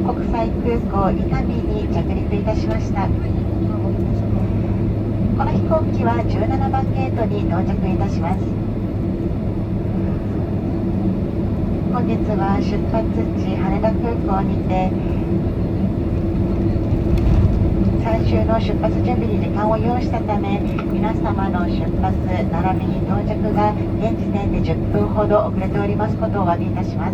国際空港伊丹に着陸いたしました。この飛行機は17番ゲートに到着いたします。本日は出発地羽田空港にて最終の出発準備に時間を要したため、皆様の出発並びに到着が現時点で10分ほど遅れておりますことをお詫びいたします。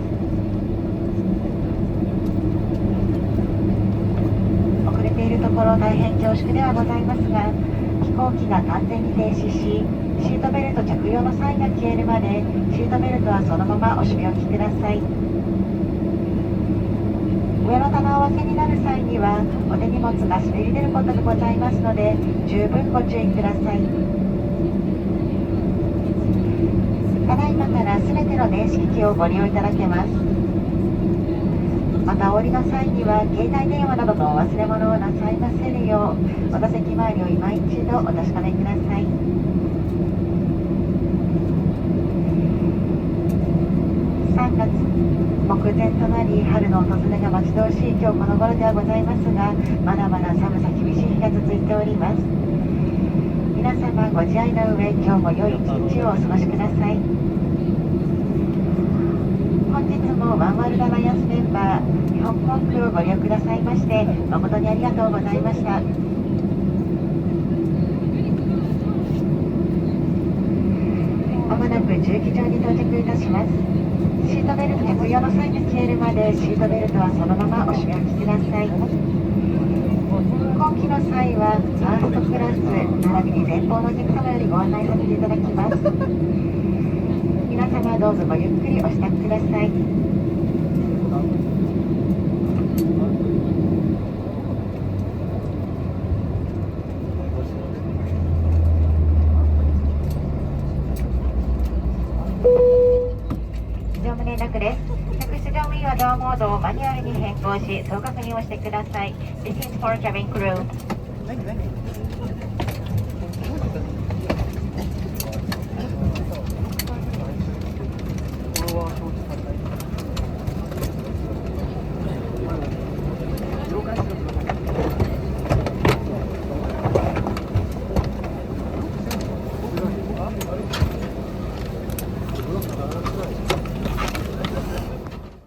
遅れているところ大変恐縮ではございますが、飛行機が完全に停止し、シートベルト着用のサインが消えるまでシートベルトはそのままお締め置きください。上の棚をお開けになる際にはお手荷物が滑り出ることがございますので、十分ご注意ください。ただいまからすべての電子機器をご利用いただけます。またお降りの際には携帯電話などのお忘れ物をなさいませるよう、お座席周りを今一度お確かめください。3月目前となり、春の訪れが待ち遠しい今日この頃ではございますが、まだまだ寒さ厳しい日が続いております。皆様ご自愛の上、今日も良い一日をお過ごしください。本日もワンワールドアライアンスメンバー日本航空をご利用くださいまして誠にありがとうございました。まもなく駐機場に到着いたします。シートベルト着用のサインが消えるまでシートベルトはそのままお締め置きください。今期の際はファーストクラス並びに前方のお客様よりご案内させていただきます。皆様どうぞごゆっくりお支度ください。乗務連絡です。客室乗務員はドアモードをマニュアルに変更し、総確認をしてください。This is for cabin crew.